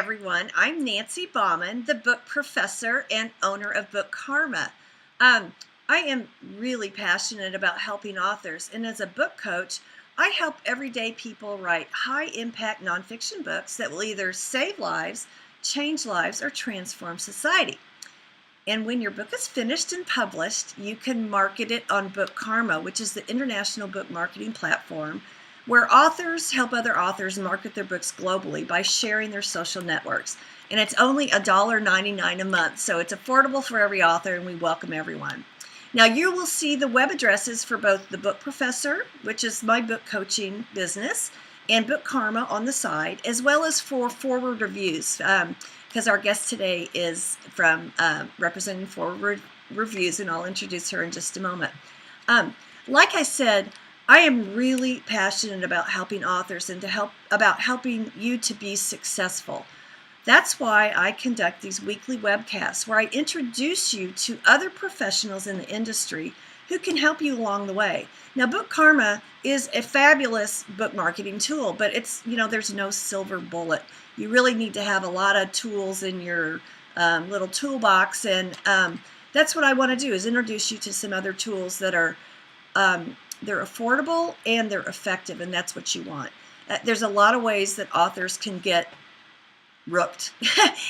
everyone. I'm Nancy Bauman, the book professor and owner of Bookarma. I am really passionate about helping authors, and as a book coach, I help everyday people write high-impact nonfiction books that will either save lives, change lives, or transform society. And when your book is finished and published, you can market it on Bookarma, which is the international book marketing platform, where authors help other authors market their books globally by sharing their social networks. And it's only $1.99 a month, so it's affordable for every author, and we welcome everyone. Now, you will see the web addresses for both the Book Professor, which is my book coaching business, and Bookarma on the side, as well as for Foreword Reviews, because our guest today is from representing Foreword Reviews, and I'll introduce her in just a moment. Like I said, I am really passionate about helping authors and about helping you to be successful. That's why I conduct these weekly webcasts where I introduce you to other professionals in the industry who can help you along the way. Now, Bookarma is a fabulous book marketing tool, but there's no silver bullet. You really need to have a lot of tools in your little toolbox, and that's what I want to do, is introduce you to some other tools that are they're affordable and they're effective, and that's what you want. There's a lot of ways that authors can get rooked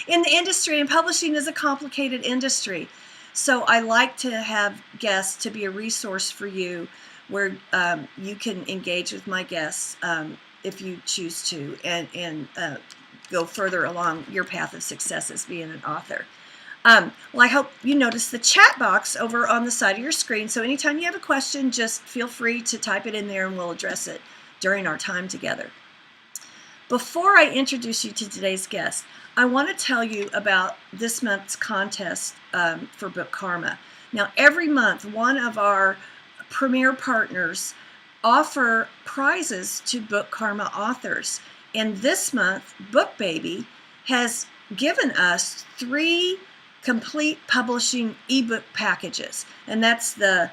in the industry, and publishing is a complicated industry. So I like to have guests to be a resource for you, where you can engage with my guests if you choose to, and go further along your path of success as being an author. Well, I hope you notice the chat box over on the side of your screen. So anytime you have a question, just feel free to type it in there and we'll address it during our time together. Before I introduce you to today's guest, I want to tell you about this month's contest for Bookarma. Now, every month, one of our premier partners offer prizes to Bookarma authors. And this month, BookBaby has given us 3 complete publishing ebook packages, and that's the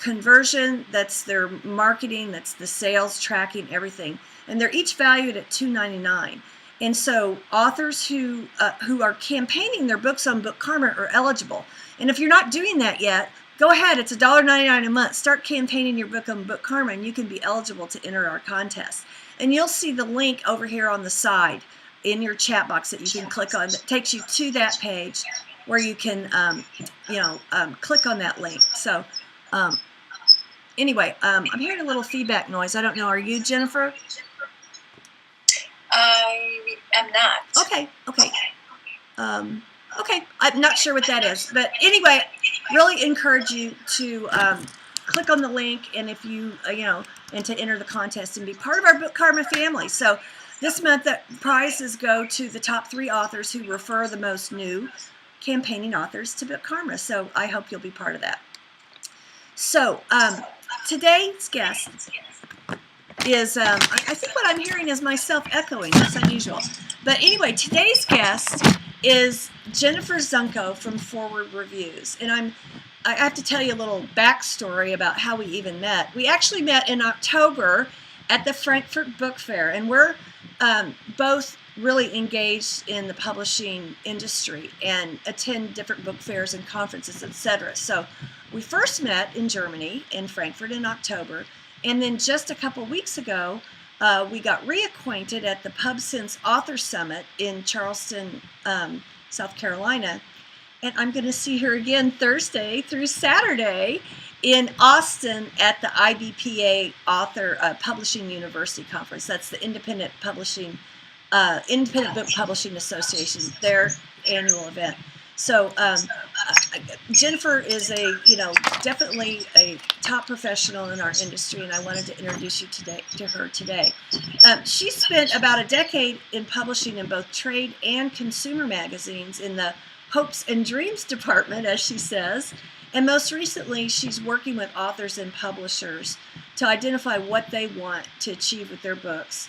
conversion, that's their marketing, that's the sales tracking, everything, and they're each valued at $2.99. And so authors who are campaigning their books on Bookarma are eligible. And if you're not doing that yet, go ahead. It's $1.99 a month. Start campaigning your book on Bookarma, and you can be eligible to enter our contest. And you'll see the link over here on the side in your chat box that you can click on, that takes you to that page where you can, click on that link. So anyway, I'm hearing a little feedback noise. I don't know. Are you, Jennifer? I am not. Okay. Okay. I'm not sure what that is. But anyway, really encourage you to click on the link, and if you, and to enter the contest and be part of our Bookarma family. So this month, the prizes go to the top 3 authors who refer the most new campaigning authors to Bookarma. So I hope you'll be part of that. So today's guest is, I think what I'm hearing is myself echoing. That's unusual. But anyway, today's guest is Jennifer Szunko from Foreword Reviews. And I have to tell you a little backstory about how we even met. We actually met in October at the Frankfurt Book Fair, and we're both really engaged in the publishing industry and attend different book fairs and conferences, etc. So we first met in Germany, in Frankfurt, in October, and then just a couple weeks ago, we got reacquainted at the PubSense Author Summit in Charleston, South Carolina, and I'm going to see her again Thursday through Saturday in Austin at the IBPA Publishing University Conference. That's the Independent Book Publishing Association, their annual event. So Jennifer is definitely a top professional in our industry, and I wanted to introduce you to her today. She spent about a decade in publishing in both trade and consumer magazines in the hopes and dreams department, as she says. And most recently, she's working with authors and publishers to identify what they want to achieve with their books,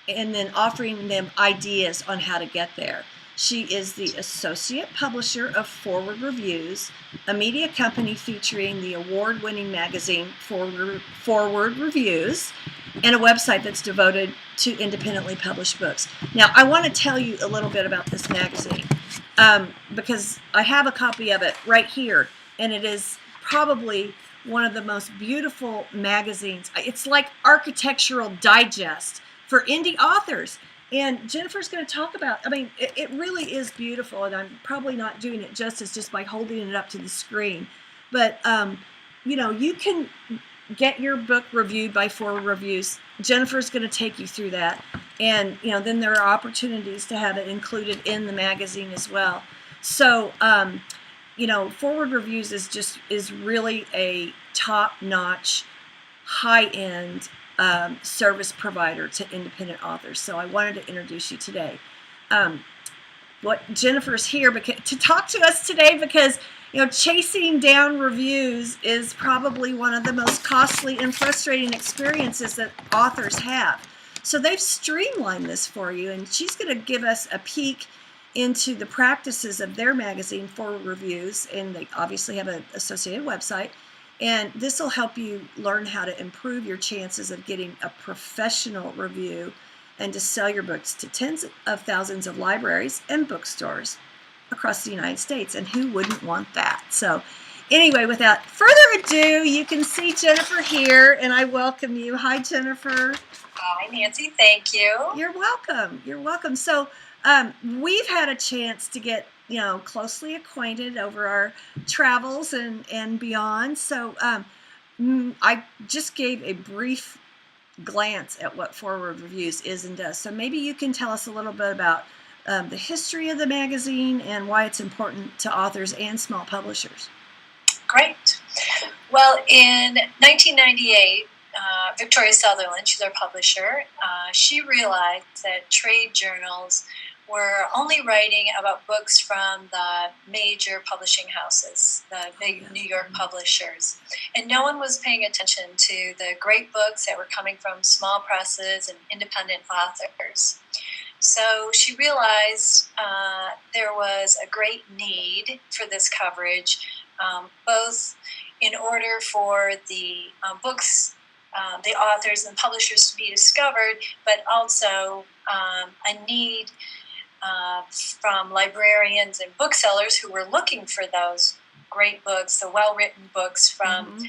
and then offering them ideas on how to get there. She is the associate publisher of Foreword Reviews, a media company featuring the award-winning magazine Foreword Reviews, and a website that's devoted to independently published books. Now, I want to tell you a little bit about this magazine because I have a copy of it right here, and it is probably one of the most beautiful magazines. It's like Architectural Digest for indie authors. And Jennifer's going to talk about, it really is beautiful, and I'm probably not doing it justice just by holding it up to the screen. But, you can get your book reviewed by Foreword Reviews. Jennifer's going to take you through that. And, then there are opportunities to have it included in the magazine as well. So, Foreword Reviews is really a top-notch, high-end service provider to independent authors. So I wanted to introduce you today. What Jennifer's here to talk to us today because chasing down reviews is probably one of the most costly and frustrating experiences that authors have. So they've streamlined this for you, and she's going to give us a peek into the practices of their magazine, Foreword Reviews, and they obviously have an associated website. And this will help you learn how to improve your chances of getting a professional review and to sell your books to tens of thousands of libraries and bookstores across the United States. And who wouldn't want that? So anyway, without further ado, you can see Jennifer here, and I welcome you. Hi, Jennifer. Hi, Nancy. Thank you. You're welcome. You're welcome. So we've had a chance to get closely acquainted over our travels and beyond. So I just gave a brief glance at what Foreword Reviews is and does. So maybe you can tell us a little bit about the history of the magazine and why it's important to authors and small publishers. Great. Well, in 1998, Victoria Sutherland, she's our publisher, she realized that trade journals were only writing about books from the major publishing houses, the big New York publishers. And no one was paying attention to the great books that were coming from small presses and independent authors. So she realized there was a great need for this coverage, both in order for the books, the authors and publishers to be discovered, but also a need from librarians and booksellers who were looking for those great books, the well-written books from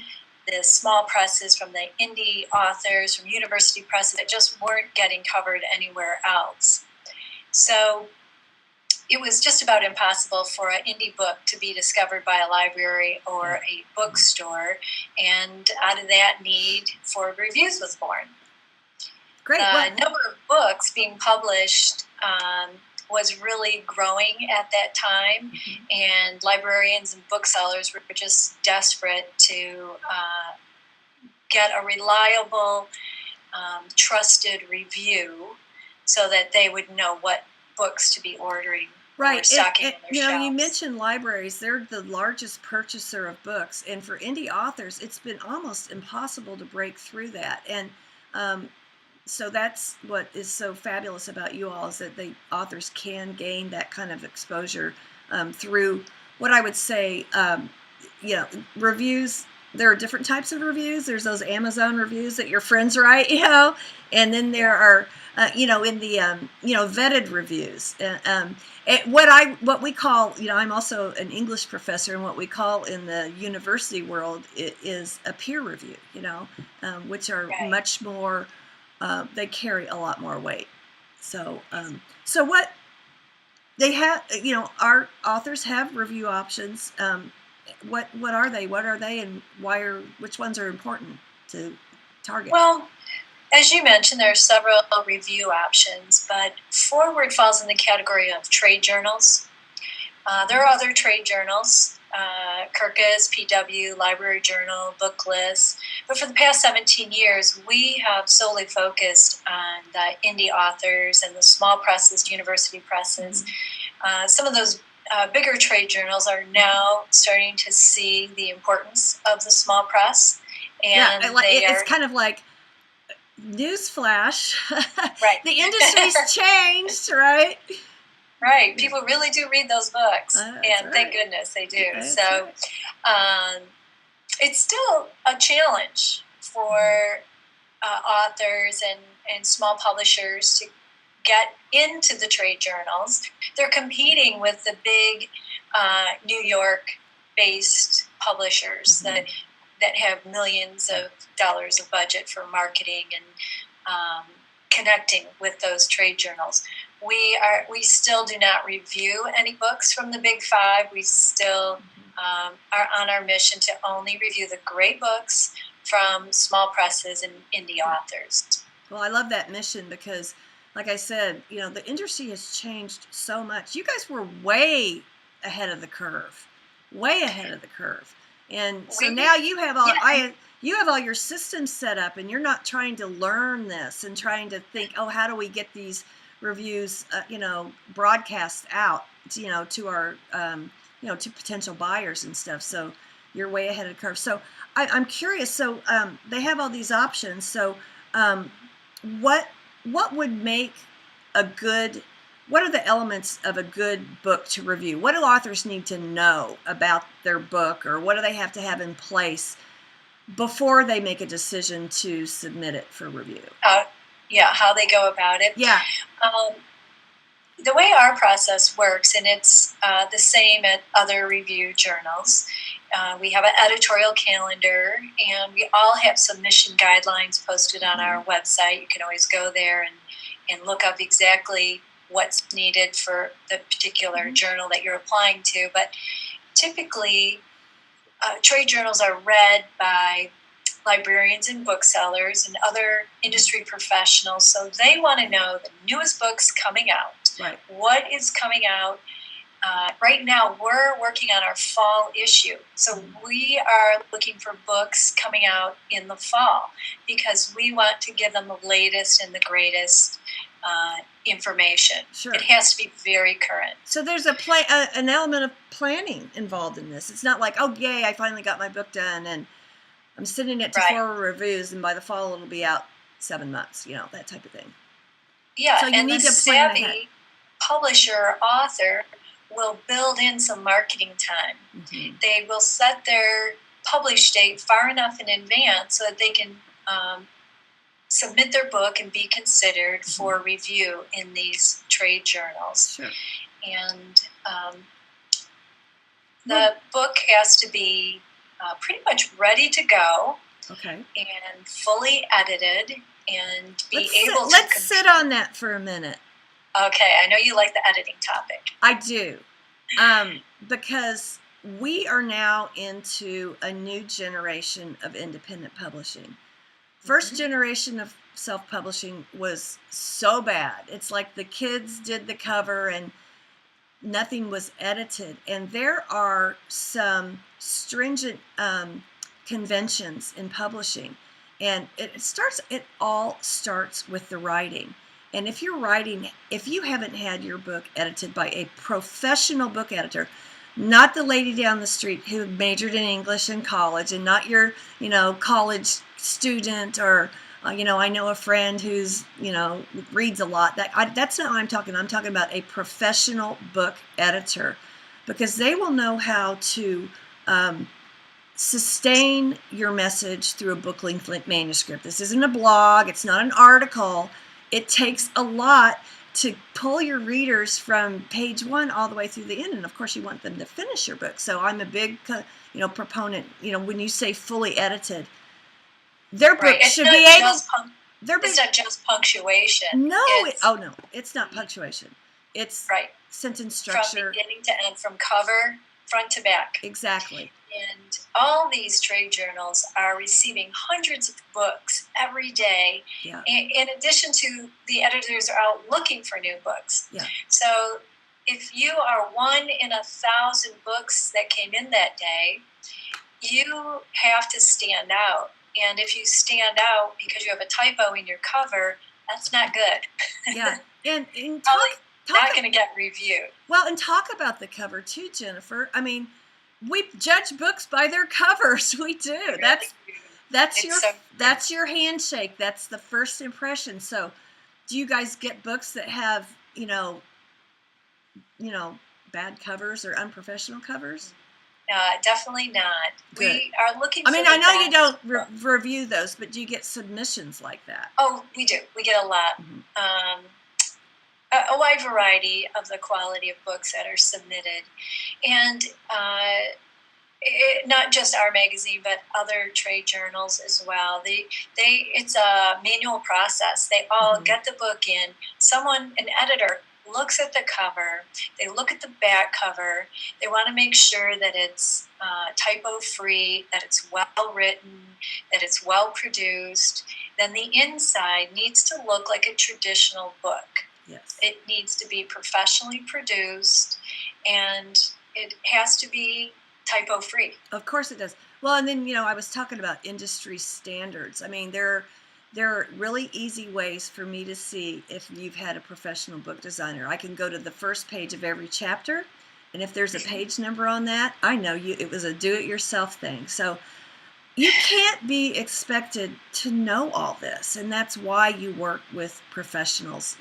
the small presses, from the indie authors, from university presses that just weren't getting covered anywhere else. So it was just about impossible for an indie book to be discovered by a library or a bookstore, and out of that need, Foreword Reviews was born. Great. The number of books being published was really growing at that time, and librarians and booksellers were just desperate to get a reliable, trusted review so that they would know what books to be ordering. Right. Stocking on their shelves. You mentioned libraries. They're the largest purchaser of books, and for indie authors, it's been almost impossible to break through that. And so that's what is so fabulous about you all, is that the authors can gain that kind of exposure through what I would say, reviews. There are different types of reviews. There's those Amazon reviews that your friends write, and then there are, in the, vetted reviews. What we call, I'm also an English professor, and what we call in the university world is a peer review, which are much more, they carry a lot more weight. So what they have, our authors have review options. What are they? What are they, and which ones are important to target? Well, as you mentioned, there are several review options, but Foreword falls in the category of trade journals. There are other trade journals, Kirkus, PW, Library Journal, Booklist, but for the past 17 years, we have solely focused on the indie authors and the small presses, university presses. Some of those bigger trade journals are now starting to see the importance of the small press, and it's kind of like newsflash. Right. The industry's changed, right? Right. People really do read those books, and right. Thank goodness they do. That's so right. It's still a challenge for authors and small publishers to get into the trade journals. They're competing with the big New York-based publishers that have millions of dollars of budget for marketing and connecting with those trade journals. We still do not review any books from the Big Five. We still are on our mission to only review the great books from small presses and indie authors. Well, I love that mission because, like I said, the industry has changed so much. You guys were way ahead of the curve, and so now you have all you have all your systems set up, and you're not trying to learn this and trying to think, oh, how do we get these reviews, broadcast out, to our, to potential buyers and stuff. So you're way ahead of the curve. So I'm curious. So they have all these options. So what would make a good? What are the elements of a good book to review? What do authors need to know about their book, or what do they have to have in place before they make a decision to submit it for review? How they go about it. Yeah. The way our process works, and it's the same at other review journals, we have an editorial calendar, and we all have submission guidelines posted on our website. You can always go there and look up exactly what's needed for the particular journal that you're applying to. But typically, trade journals are read by librarians and booksellers and other industry professionals, so they want to know the newest books coming out. Right. What is coming out? Right now, we're working on our fall issue, so we are looking for books coming out in the fall because we want to give them the latest and the greatest information. Sure. It has to be very current. So there's an element of planning involved in this. It's not like, oh, yay, I finally got my book done and I'm sending it to Foreword Reviews, and by the fall it'll be out 7 months, that type of thing. Yeah, so you need the to plan savvy ahead. Publisher or author will build in some marketing time. Mm-hmm. They will set their publish date far enough in advance so that they can submit their book and be considered for review in these trade journals. Sure. And the book has to be pretty much ready to go. Okay. And fully edited and Let's sit on that for a minute. Okay, I know you like the editing topic. I do. Because we are now into a new generation of independent publishing. First generation of self-publishing was so bad. It's like the kids did the cover and nothing was edited. And there are some stringent conventions in publishing. And it all starts with the writing. And if you haven't had your book edited by a professional book editor, not the lady down the street who majored in English in college, and not your, college student, or, I know a friend who's, reads a lot. That's not what I'm talking about. I'm talking about a professional book editor, because they will know how to sustain your message through a book-length manuscript. This isn't a blog. It's not an article. It takes a lot to pull your readers from page 1 all the way through the end. And of course, you want them to finish your book. So I'm a big, proponent, when you say fully edited, their book should be able. It's not just punctuation. No, it's not punctuation. It's sentence structure. From beginning to end, from cover, front to back. Exactly. And all these trade journals are receiving hundreds of books every day. Yeah. In addition to, the editors are out looking for new books. Yeah. So if you are 1 in 1,000 books that came in that day, you have to stand out. And if you stand out because you have a typo in your cover, that's not good. Yeah. And not going to get reviewed. Well, and talk about the cover too, Jennifer. I mean, we judge books by their covers. We do. That's your handshake. That's the first impression. So, do you guys get books that have bad covers or unprofessional covers? Definitely not. Good. We are looking I mean, for I the know you best. don't review those, but do you get submissions like that? Oh, we do. We get a lot. A wide variety of the quality of books that are submitted. And not just our magazine, but other trade journals as well. It's a manual process. They all get the book in. An editor, looks at the cover. They look at the back cover. They want to make sure that it's typo-free, that it's well written, that it's well produced. Then the inside needs to look like a traditional book. Yes. It needs to be professionally produced, and it has to be typo-free. Of course it does. Well, and then, I was talking about industry standards. I mean, there are really easy ways for me to see if you've had a professional book designer. I can go to the first page of every chapter, and if there's a page number on that, I know it was a do-it-yourself thing. So you can't be expected to know all this, and that's why you work with professionals,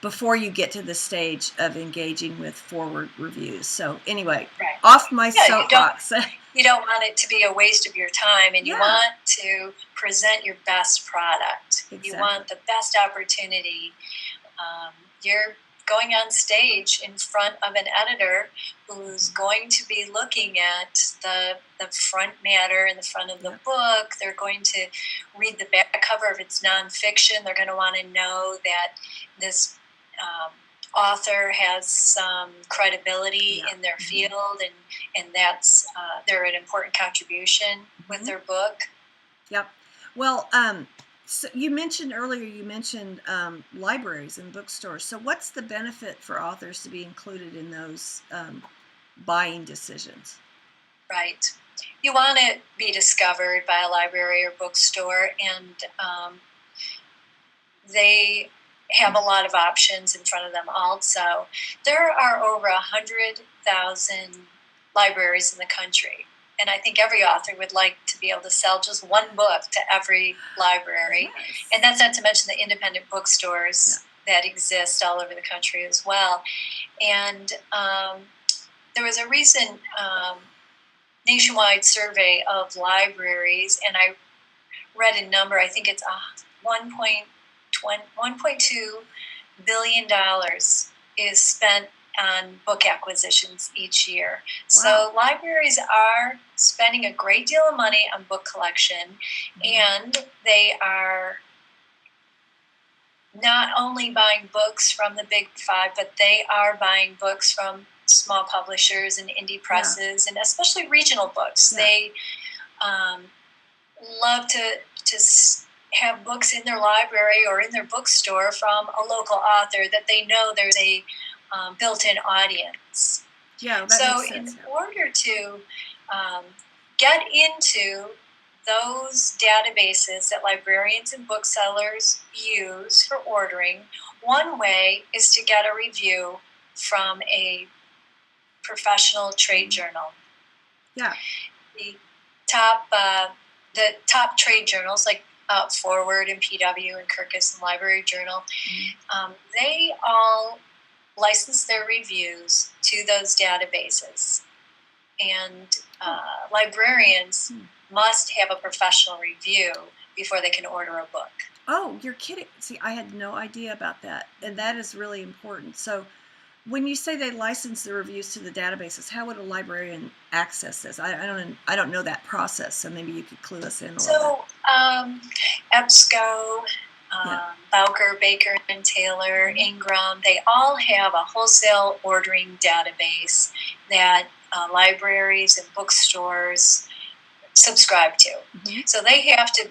before you get to the stage of engaging with Foreword Reviews. So anyway, off my soapbox. You don't want it to be a waste of your time, and you want to present your best product. Exactly. You want the best opportunity. You're going on stage in front of an editor who's going to be looking at the front matter in the front of the book. They're going to read the back cover if it's nonfiction. They're going to want to know that this author has some credibility in their field, and that's they're an important contribution with their book. Yep. Well, so you mentioned libraries and bookstores. So what's the benefit for authors to be included in those buying decisions? Right. You want to be discovered by a library or bookstore, and they have a lot of options in front of them also. There are over 100,000 libraries in the country, and I think every author would like to be able to sell just one book to every library. Yes. And that's not to mention the independent bookstores that exist all over the country as well. And there was a recent nationwide survey of libraries, and I read a number, I think it's $1.2 billion is spent on book acquisitions each year. Wow. So libraries are spending a great deal of money on book collection, and they are not only buying books from the big five, but they are buying books from small publishers and indie presses, and especially regional books. They love to have books in their library or in their bookstore from a local author that they know there's a built-in audience. Yeah, that so makes sense. In order to get into those databases that librarians and booksellers use for ordering, one way is to get a review from a professional trade journal. Yeah. The top trade journals like Foreword and PW and Kirkus and Library Journal, they all license their reviews to those databases. And librarians must have a professional review before they can order a book. Oh, you're kidding. See, I had no idea about that. And that is really important. So when you say they license the reviews to the databases, how would a librarian access this? I don't know that process, so maybe you could clue us in a little bit. EBSCO, Bowker, Baker and Taylor, Ingram, they all have a wholesale ordering database that libraries and bookstores subscribe to. So they have to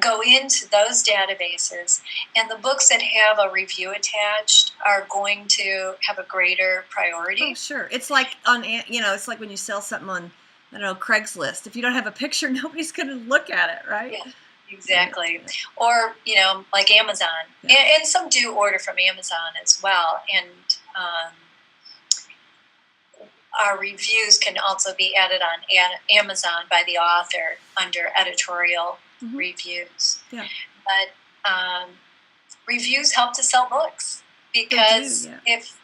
go into those databases, and the books that have a review attached are going to have a greater priority. Oh, sure. It's like it's like when you sell something on, I don't know, Craigslist. If you don't have a picture, nobody's going to look at it, right? Yeah, exactly. Yeah. Or, like Amazon. Yeah. And some do order from Amazon as well. And our reviews can also be added on Amazon by the author under editorial reviews. Yeah. But reviews help to sell books, because if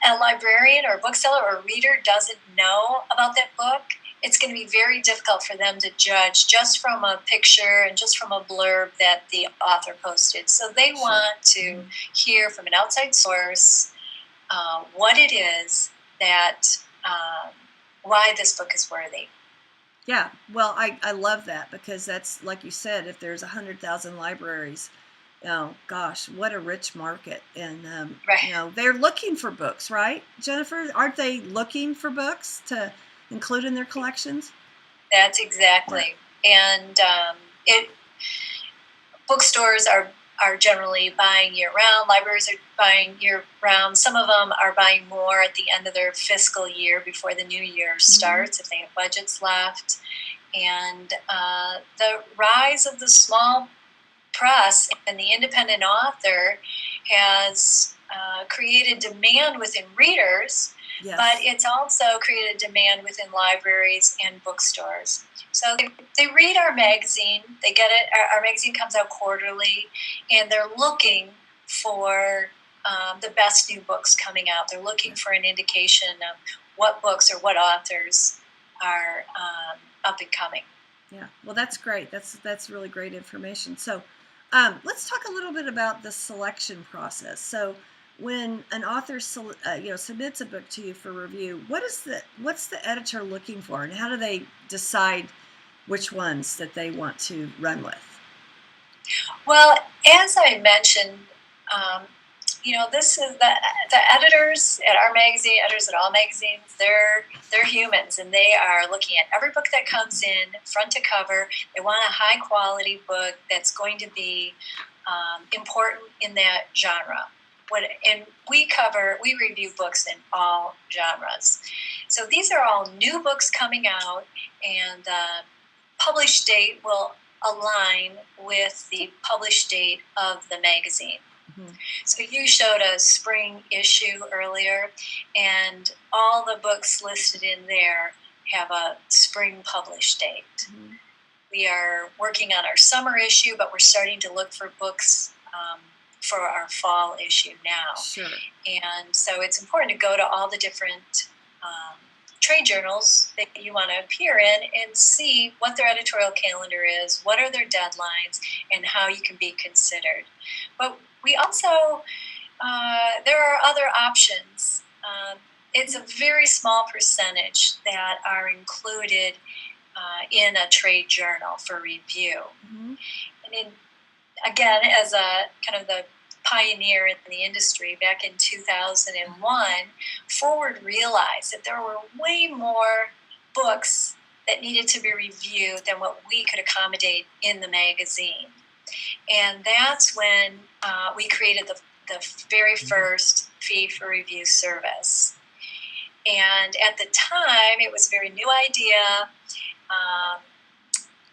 a librarian or a bookseller or a reader doesn't know about that book, it's going to be very difficult for them to judge just from a picture and just from a blurb that the author posted. So they want to hear from an outside source what it is that, why this book is worthy. Yeah, well, I love that, because that's, like you said, if there's 100,000 libraries, oh gosh, what a rich market. And Right. they're looking for books, right, Jennifer? Aren't they looking for books to include in their collections? That's exactly. And it bookstores are generally buying year round. Libraries are buying year round. Some of them are buying more at the end of their fiscal year before the new year starts, if they have budgets left. And the rise of the small press and the independent author has created demand within readers, Yes. but it's also created demand within libraries and bookstores. So they read our magazine, they get it, our magazine comes out quarterly, and they're looking for the best new books coming out. They're looking for an indication of what books or what authors are up and coming. Yeah, well, that's great. That's really great information. So let's talk a little bit about the selection process. So when an author submits a book to you for review, what's the editor looking for, and how do they decide which ones that they want to run with? Well, as I mentioned, this is the editors at our magazine, editors at all magazines. They're humans, and they are looking at every book that comes in, front to cover. They want a high quality book that's going to be important in that genre. And we review books in all genres. So these are all new books coming out, and the published date will align with the published date of the magazine. Mm-hmm. So you showed a spring issue earlier, and all the books listed in there have a spring published date. Mm-hmm. We are working on our summer issue, but we're starting to look for books for our fall issue now. Sure. And so it's important to go to all the different trade journals that you want to appear in and see what their editorial calendar is, what are their deadlines, and how you can be considered. But we also, there are other options. It's a very small percentage that are included in a trade journal for review. Mm-hmm. And again, as a kind of the pioneer in the industry back in 2001, Foreword realized that there were way more books that needed to be reviewed than what we could accommodate in the magazine. And that's when we created the very first fee for review service. And at the time, it was a very new idea,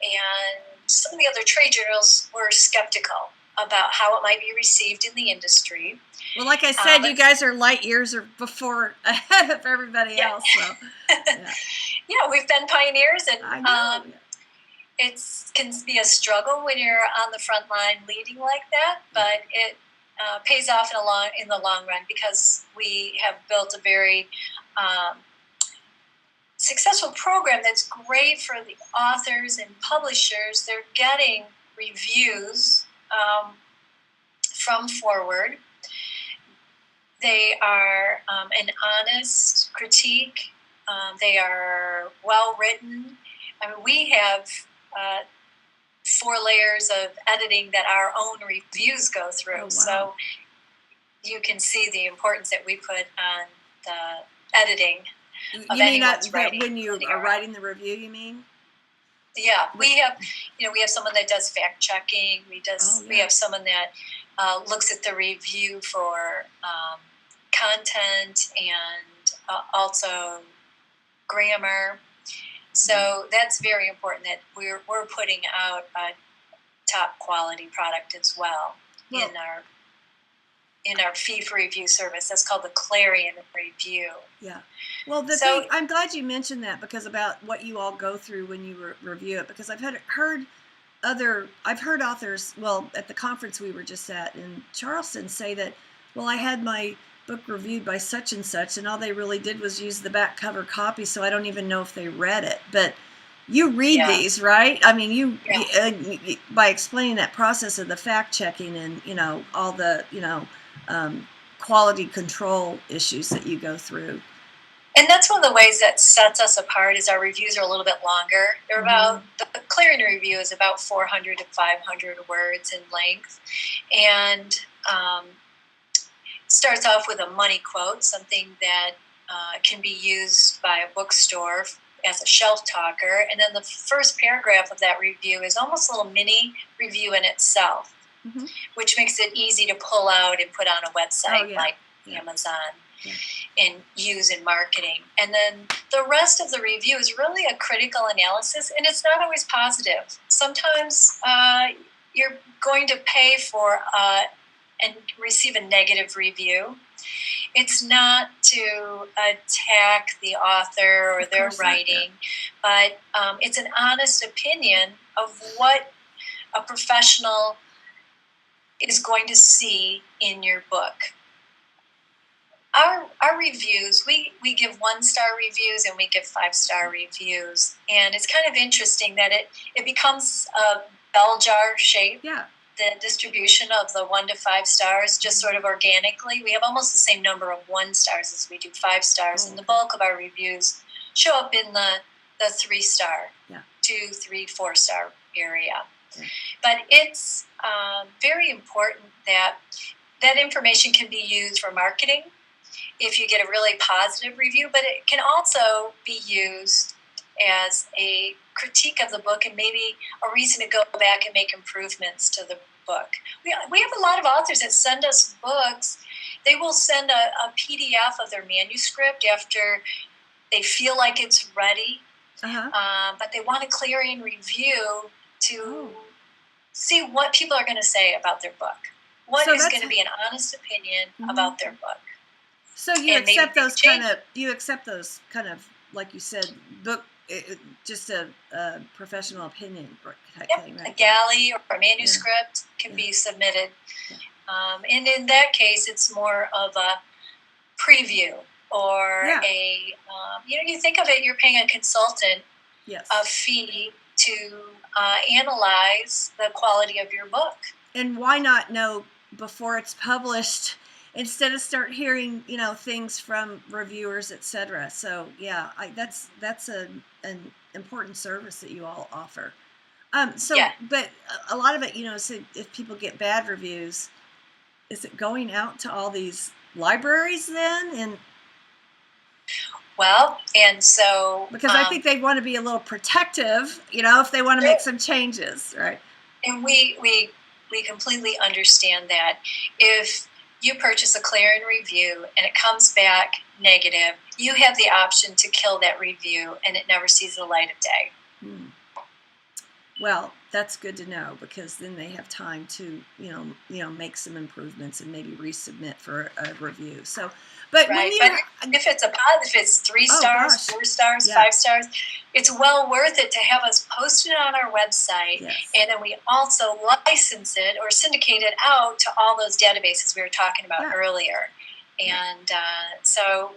and some of the other trade journals were skeptical about how it might be received in the industry. Well, like I said, you guys are light years or ahead of everybody else. So, yeah, we've been pioneers, and I know. It can be a struggle when you're on the front line leading like that, but it pays off in the long run, because we have built a very successful program that's great for the authors and publishers. They're getting reviews from Foreword. They are an honest critique. They are well written. I mean, we have 4 layers of editing that our own reviews go through. Oh, wow. So you can see the importance that we put on the editing. You mean that when you are writing the review, you mean? Yeah, we have someone that does fact checking. We have someone that looks at the review for content and also grammar. So that's very important, that we're putting out a top quality product as well in our fee for review service. That's called the Clarion Review. Yeah. Well, I'm glad you mentioned that, because about what you all go through when you review it, because I've heard authors, well, at the conference we were just at in Charleston, say that, well, I had my book reviewed by such and such, and all they really did was use the back cover copy, so I don't even know if they read it. But you read these, right? I mean, you by explaining that process of the fact checking and all the quality control issues that you go through. And that's one of the ways that sets us apart is our reviews are a little bit longer. They're about, the clearing review is about 400 to 500 words in length. And starts off with a money quote, something that can be used by a bookstore as a shelf talker. And then the first paragraph of that review is almost a little mini review in itself, which makes it easy to pull out and put on a website like Amazon. And use in marketing. And then the rest of the review is really a critical analysis, and it's not always positive. Sometimes you're going to pay for and receive a negative review. It's not to attack the author or their writing, but it's an honest opinion of what a professional is going to see in your book. Our reviews, we give 1-star reviews and we give 5-star reviews. And it's kind of interesting that it becomes a bell jar shape. Yeah. The distribution of the 1 to 5 stars just sort of organically. We have almost the same number of 1 stars as we do 5 stars. And the bulk of our reviews show up in the 3-star, 2, 3, 4-star area. Yeah. But it's very important that information can be used for marketing if you get a really positive review, but it can also be used as a critique of the book and maybe a reason to go back and make improvements to the book. We have a lot of authors that send us books. They will send a PDF of their manuscript after they feel like it's ready, but they want a clearing review to see what people are going to say about their book. What is going to be an honest opinion about their book. So you accept those kind of, like you said, book, just a professional opinion type thing, right? A galley or a manuscript can be submitted. Yeah. And in that case, it's more of a preview or you think of it, you're paying a consultant a fee to analyze the quality of your book. And why not know before it's published instead of start hearing, things from reviewers, etc. So that's an important service that you all offer. But a lot of it, so if people get bad reviews, is it going out to all these libraries then? And because I think they want to be a little protective, if they want to make some changes, right? And we completely understand that if you purchase a clearing review and it comes back negative, you have the option to kill that review and it never sees the light of day. Well, that's good to know, because then they have time to, make some improvements and maybe resubmit for a review. So, but if it's 3 stars, 4 stars, 5 stars, it's well worth it to have us post it on our website, and then we also license it or syndicate it out to all those databases we were talking about earlier. And so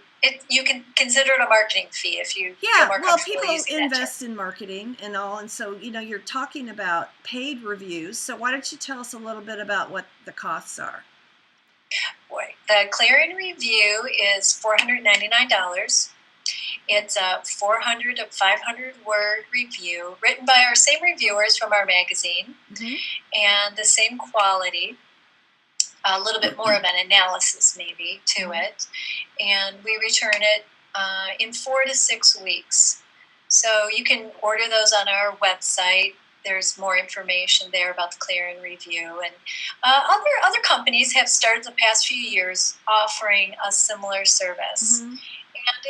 you can consider it a marketing fee if you feel more comfortable people using invest in marketing and all, and so you're talking about paid reviews. So why don't you tell us a little bit about what the costs are? The clearing review is $499. It's a 400 to 500 word review written by our same reviewers from our magazine, and the same quality. A little bit more of an analysis maybe to it, and we return it in 4 to 6 weeks. So you can order those on our website. There's more information there about the clearing review, and other companies have started the past few years offering a similar service. And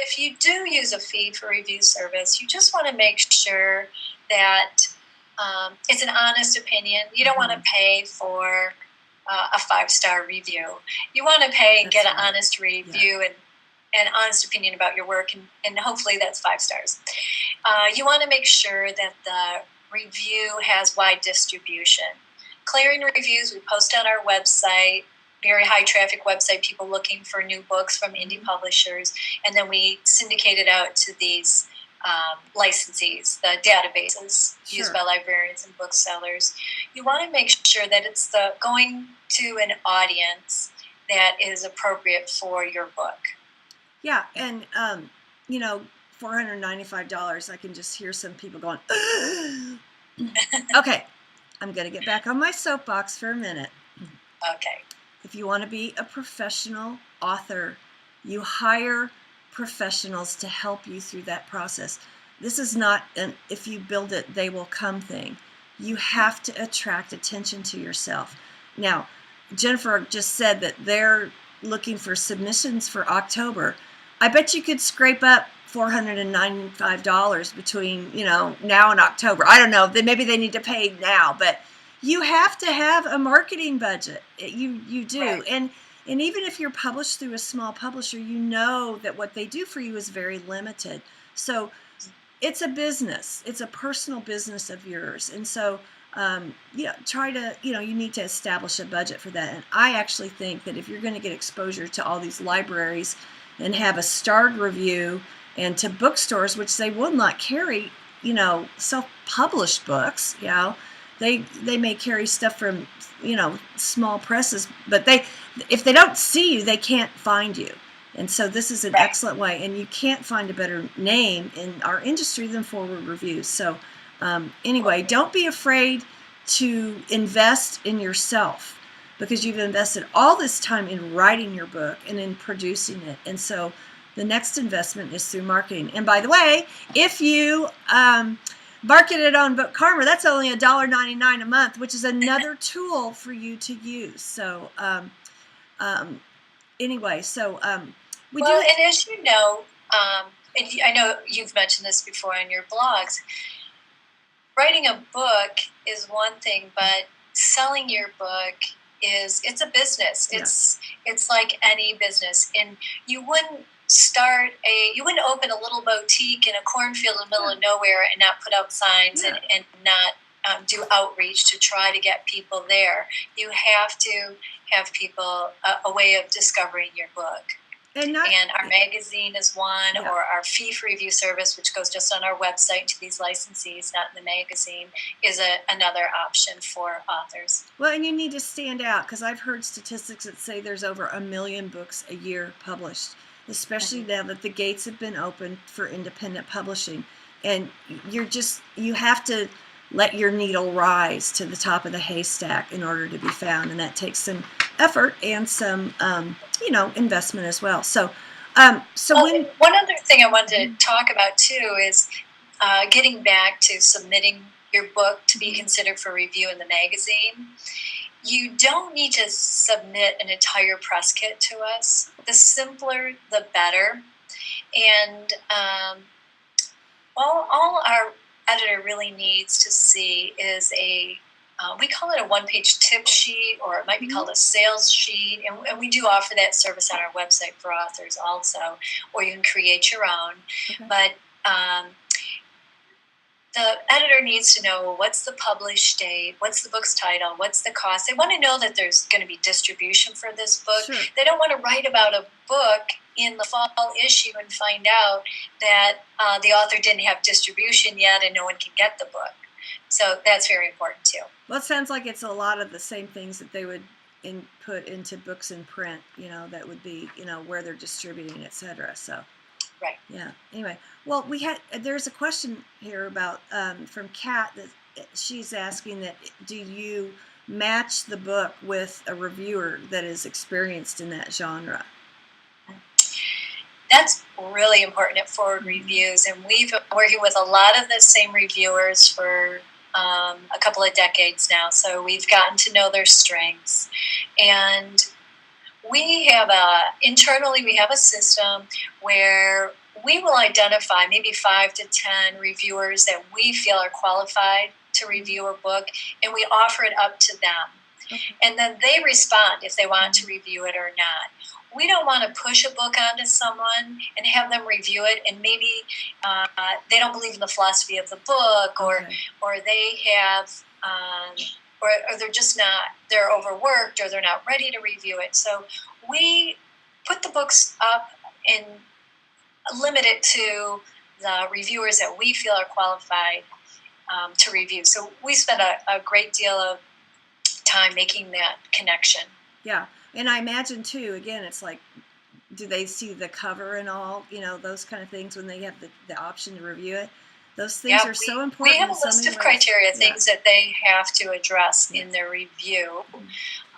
if you do use a fee for review service, you just want to make sure that it's an honest opinion. You don't want to pay for a 5-star review. You want to pay and get an honest review and an honest opinion about your work, and hopefully that's 5 stars. You want to make sure that the review has wide distribution. Clearing reviews we post on our website very high traffic website, people looking for new books from indie publishers, and then we syndicate it out to these licensees, the databases used by librarians and booksellers. You want to make sure that it's going to an audience that is appropriate for your book. Yeah, and $495, I can just hear some people going, okay, I'm going to get back on my soapbox for a minute. Okay. If you want to be a professional author, you hire professionals to help you through that process. This is not an if you build it, they will come thing. You have to attract attention to yourself. Now, Jennifer just said that they're looking for submissions for October. I bet you could scrape up $495 between, now and October. I don't know. Maybe they need to pay now, but you have to have a marketing budget. You do. Right. And even if you're published through a small publisher, you know that what they do for you is very limited. So it's a business. It's a personal business of yours. And so, try to, you need to establish a budget for that. And I actually think that if you're going to get exposure to all these libraries and have a starred review and to bookstores, which they will not carry, self-published books, they may carry stuff from, small presses, but if they don't see you, they can't find you. And so this is an excellent way, and you can't find a better name in our industry than Foreword Reviews. So anyway, don't be afraid to invest in yourself, because you've invested all this time in writing your book and in producing it. And so the next investment is through marketing. And by the way, if you market it on Bookarma, that's only $1.99 a month, which is another tool for you to use. So anyway, so we do. And as you know, and I know you've mentioned this before in your blogs, writing a book is one thing, but selling your book it's a business. It's like any business, and you wouldn't open a little boutique in a cornfield in the middle of nowhere and not put out signs and not do outreach to try to get people there. You have to have people a way of discovering your book. And our magazine is one, or our fee for review service, which goes just on our website to these licensees, not in the magazine, is another option for authors. Well, and you need to stand out, because I've heard statistics that say there's over 1 million books a year published, especially now that the gates have been opened for independent publishing. And you have to let your needle rise to the top of the haystack in order to be found, and that takes some effort and some investment as well. So one other thing I wanted to talk about too is getting back to submitting your book to be considered for review in the magazine. You don't need to submit an entire press kit to us. The simpler, the better. And all our editor really needs to see is we call it a one-page tip sheet, or it might be called a sales sheet, and we do offer that service on our website for authors also, or you can create your own. Okay. But the editor needs to know, what's the published date, what's the book's title, what's the cost. They want to know that there's going to be distribution for this book. Sure. They don't want to write about a book in the fall issue and find out that the author didn't have distribution yet and no one can get the book. So that's very important too. Well, it sounds like it's a lot of the same things that they would put into books in print, that would be, where they're distributing, et cetera. So, right. Yeah. Anyway, well, there's a question here about from Kat that she's asking that, do you match the book with a reviewer that is experienced in that genre? That's really important at Foreword Reviews, and we've been working with a lot of the same reviewers for a couple of decades now, so we've gotten to know their strengths. And internally we have a system where we will identify maybe 5 to 10 reviewers that we feel are qualified to review a book, and we offer it up to them. Okay. And then they respond if they want to review it or not. We don't want to push a book onto someone and have them review it, and maybe they don't believe in the philosophy of the book, or they have or they're just not, they're overworked, or they're not ready to review it. So we put the books up and limit it to the reviewers that we feel are qualified to review. So we spend a great deal of time making that connection. Yeah. And I imagine too, again, it's like, do they see the cover and all, those kind of things when they have the option to review it? Those things are so important. We have a list of criteria, things that they have to address in their review.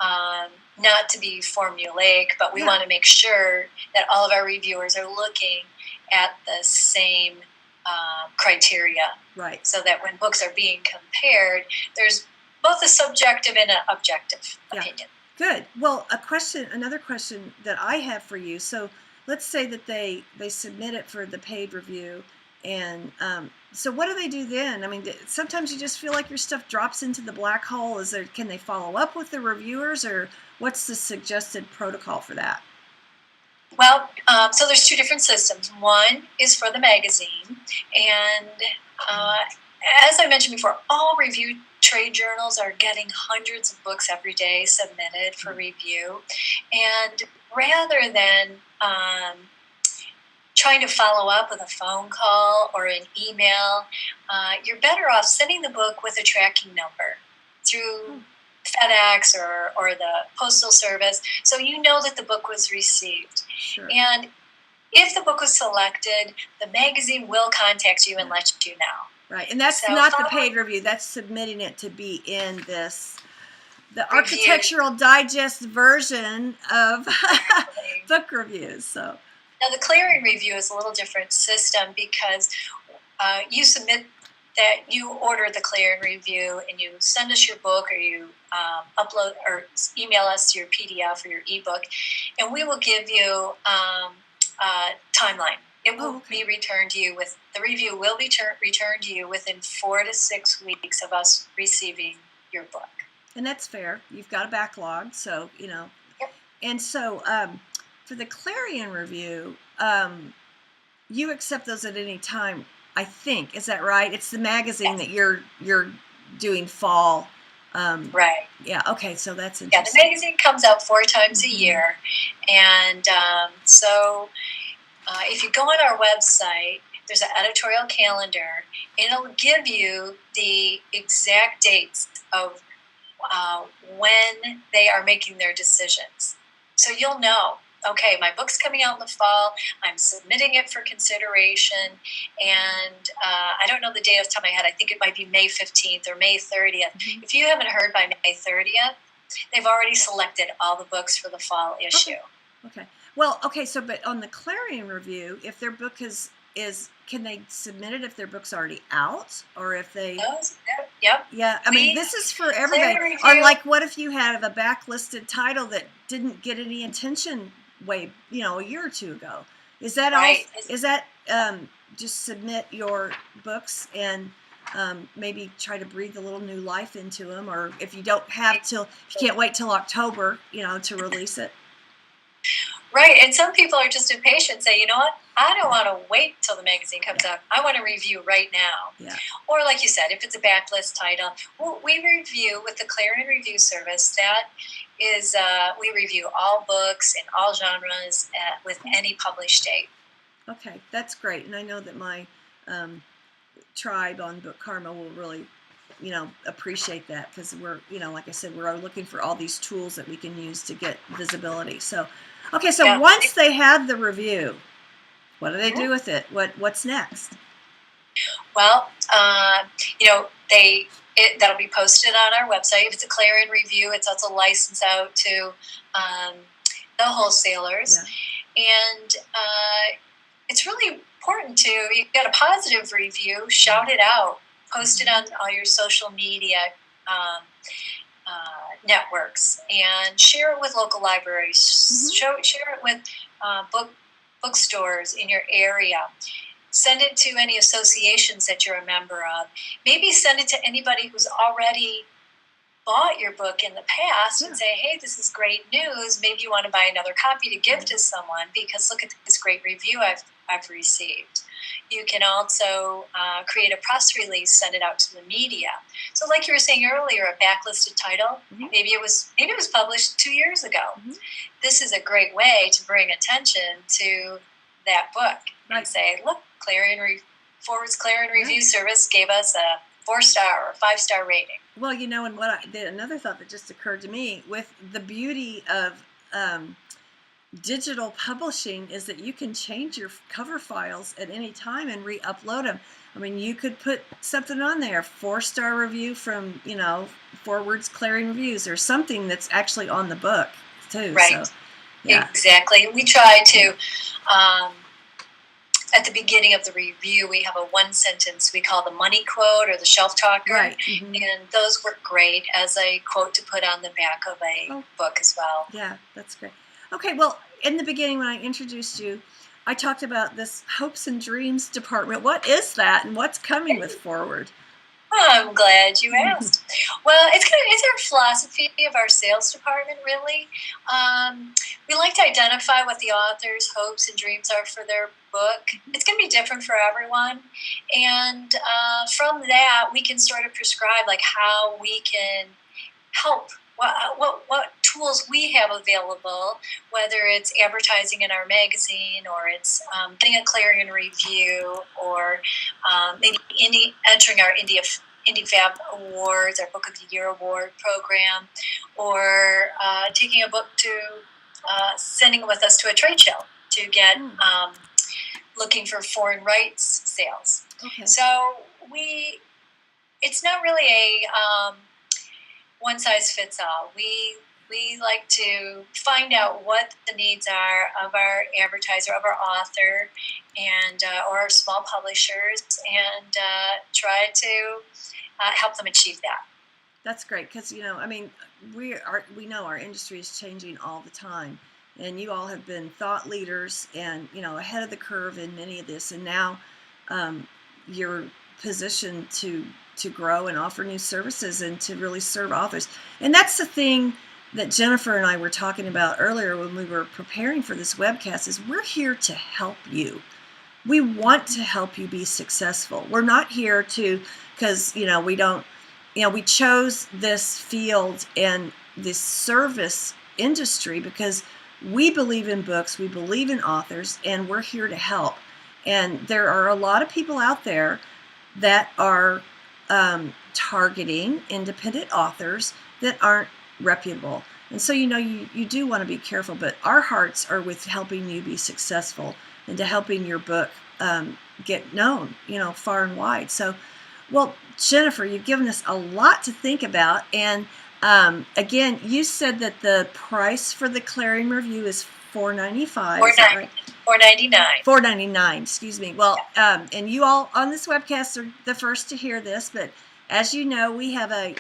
Not to be formulaic, but we want to make sure that all of our reviewers are looking at the same criteria. Right. So that when books are being compared, there's both a subjective and an objective opinion. Good. Well, another question that I have for you. So let's say that they submit it for the paid review, and so what do they do then? I mean, sometimes you just feel like your stuff drops into the black hole. Can they follow up with the reviewers, or what's the suggested protocol for that? Well, so there's two different systems. One is for the magazine, and as I mentioned before, all review trade journals are getting hundreds of books every day submitted for review. And rather than trying to follow up with a phone call or an email, you're better off sending the book with a tracking number through FedEx or the Postal Service, so you know that the book was received. Sure. And if the book was selected, the magazine will contact you and let you know. Right, and that's not the paid review. That's submitting it to be in the Architectural Digest version of book reviews. So now the clearing review is a little different system, because you submit that you order the clearing review and you send us your book, or you upload or email us your PDF or your ebook, and we will give you a timeline. It will be returned to you the review will be returned to you within 4 to 6 weeks of us receiving your book. And that's fair. You've got a backlog, so Yep. And so for the Clarion review, you accept those at any time, I think. Is that right? It's the magazine that you're doing fall. Right. Yeah. Okay. So that's interesting. Yeah, the magazine comes out 4 times a year, and so. If you go on our website, there's an editorial calendar, and it'll give you the exact dates of when they are making their decisions. So you'll know, okay, my book's coming out in the fall, I'm submitting it for consideration, and I don't know the date off the top of my head. I think it might be May 15th or May 30th. Mm-hmm. If you haven't heard by May 30th, they've already selected all the books for the fall issue. Okay. Well, okay, so but on the Clarion review, if their book is can they submit it if their book's already out, or if they? Yep. Yeah, I mean, this is for everybody. Or like, what if you had a backlisted title that didn't get any attention a year or two ago? Is that right? Is that just submit your books and maybe try to breathe a little new life into them, or if you don't have if you can't wait till October, to release it. Right, and some people are just impatient, say, you know what, I don't want to wait till the magazine comes out. I want to review right now. Yeah. Or like you said, if it's a backlist title, we review with the Clarion Review Service. That is, we review all books in all genres with any published date. Okay, that's great. And I know that my tribe on Bookarma will really, appreciate that, because we're, like I said, we're looking for all these tools that we can use to get visibility. So, okay, so once they have the review, what do they do with it? What's next? Well, that'll be posted on our website. If it's a Clarion review, it's also licensed out to the wholesalers. Yeah. And it's really important to, you get a positive review, shout it out, post it on all your social media networks, and share it with local libraries. Mm-hmm. Share it with bookstores in your area. Send it to any associations that you're a member of. Maybe send it to anybody who's already bought your book in the past and say, hey, this is great news. Maybe you want to buy another copy to give to someone, because look at this great review I've received. You can also create a press release, send it out to the media. So, like you were saying earlier, a backlisted title. Mm-hmm. Maybe it was published 2 years ago. Mm-hmm. This is a great way to bring attention to that book and say, look, Foreword's Clarion Review Service gave us a 4-star or 5-star rating. Well, and another thought that just occurred to me with the beauty of digital publishing is that you can change your cover files at any time and re-upload them. I mean, you could put something on there, 4-star review from, Foreword's Clarion Reviews, or something that's actually on the book too. Right. So, yeah. Exactly. We try to, at the beginning of the review, we have a 1-sentence we call the money quote or the shelf talker. Right. Mm-hmm. And those work great as a quote to put on the back of a book as well. Yeah, that's great. Okay, well, in the beginning when I introduced you, I talked about this hopes and dreams department. What is that, and what's coming with Foreword? Oh, I'm glad you asked. Well, it's our philosophy of our sales department, really. We like to identify what the author's hopes and dreams are for their book. It's going to be different for everyone. And from that, we can sort of prescribe like how we can help, what tools we have available, whether it's advertising in our magazine or it's getting a Clarion review or maybe entering our Indie Fab Awards, our Book of the Year Award program, or taking a book to sending with us to a trade show to get looking for foreign rights sales. Okay. So it's not really a one size fits all. We like to find out what the needs are of our advertiser, of our author, and or our small publishers, and try to help them achieve that. That's great because we know our industry is changing all the time, and you all have been thought leaders and ahead of the curve in many of this, and now you're positioned to grow and offer new services and to really serve authors. And that's the thing that Jennifer and I were talking about earlier when we were preparing for this webcast is we're here to help you. We want to help you be successful. We're not here because we chose this field and this service industry because we believe in books, we believe in authors, and we're here to help. And there are a lot of people out there that are targeting independent authors that aren't reputable. And so, you do want to be careful, but our hearts are with helping you be successful and to helping your book get known, far and wide. So, well, Jennifer, you've given us a lot to think about. And again, you said that the price for the Clarion Review is $4.95. Is that right? $4.99. $4.99, excuse me. Well, and you all on this webcast are the first to hear this, but as you know, we have a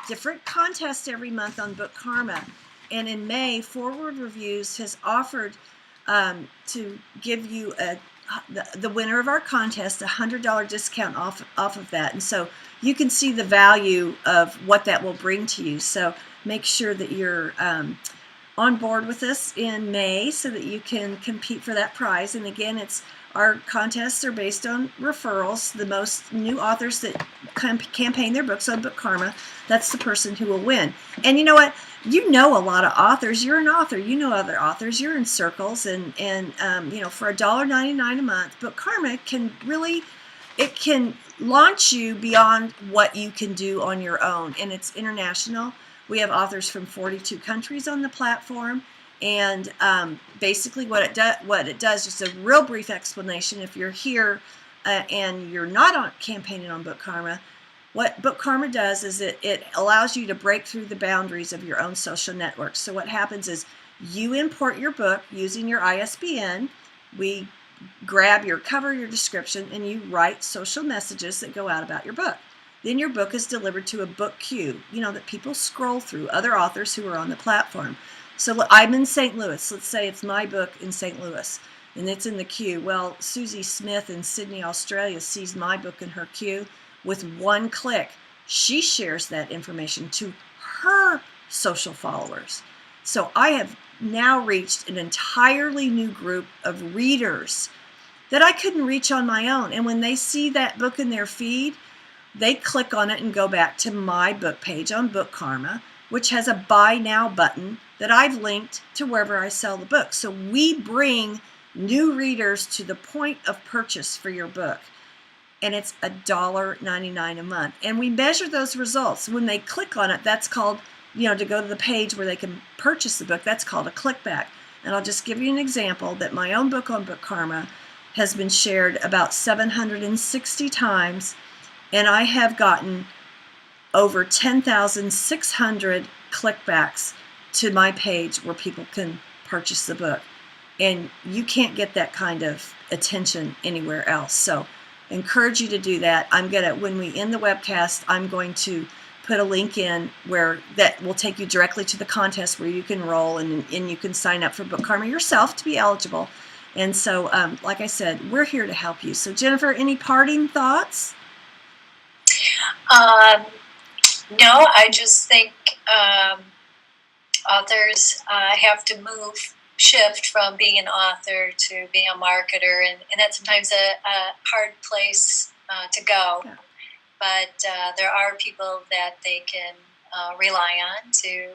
different contest every month on Bookarma. And in May, Foreword Reviews has offered to give you the winner of our contest a $100 discount off of that. And so you can see the value of what that will bring to you. So make sure that you're on board with us in May so that you can compete for that prize. And again, our contests are based on referrals. The most new authors that campaign their books on Bookarma, that's the person who will win. And you know what? You know a lot of authors. You're an author. You know other authors. You're in circles. And for $1.99 a month, Bookarma can launch you beyond what you can do on your own. And it's international. We have authors from 42 countries on the platform. And basically what it does, just a real brief explanation, if you're here and you're not campaigning on Bookarma, what Bookarma does is it allows you to break through the boundaries of your own social networks. So what happens is you import your book using your ISBN. We grab your cover, your description, and you write social messages that go out about your book. Then your book is delivered to a book queue, that people scroll through, other authors who are on the platform. So I'm in St. Louis. Let's say it's my book in St. Louis, and it's in the queue. Well, Susie Smith in Sydney, Australia sees my book in her queue. With one click, she shares that information to her social followers. So I have now reached an entirely new group of readers that I couldn't reach on my own. And when they see that book in their feed, they click on it and go back to my book page on Bookarma, which has a buy now button that I've linked to wherever I sell the book. So we bring new readers to the point of purchase for your book. And it's $1.99 a month. And we measure those results. When they click on it, that's called, to go to the page where they can purchase the book, that's called a clickback. And I'll just give you an example that my own book on Bookarma has been shared about 760 times, and I have gotten over 10,600 clickbacks to my page where people can purchase the book. And you can't get that kind of attention anywhere else. So I encourage you to do that. When we end the webcast, I'm going to put a link in where that will take you directly to the contest where you can enroll and you can sign up for Bookarma yourself to be eligible. And so, like I said, we're here to help you. So, Jennifer, any parting thoughts? No, I just think authors have to shift from being an author to being a marketer, and that's sometimes a hard place to go. Yeah. But there are people that they can rely on to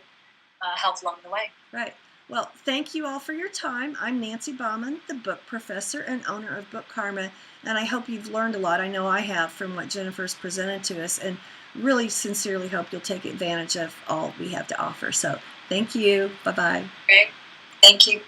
help along the way. Right. Well, thank you all for your time. I'm Nancy Bauman, the book professor and owner of Bookarma, and I hope you've learned a lot. I know I have from what Jennifer's presented to us, and really sincerely hope you'll take advantage of all we have to offer. So thank you. Bye-bye. Great. Thank you.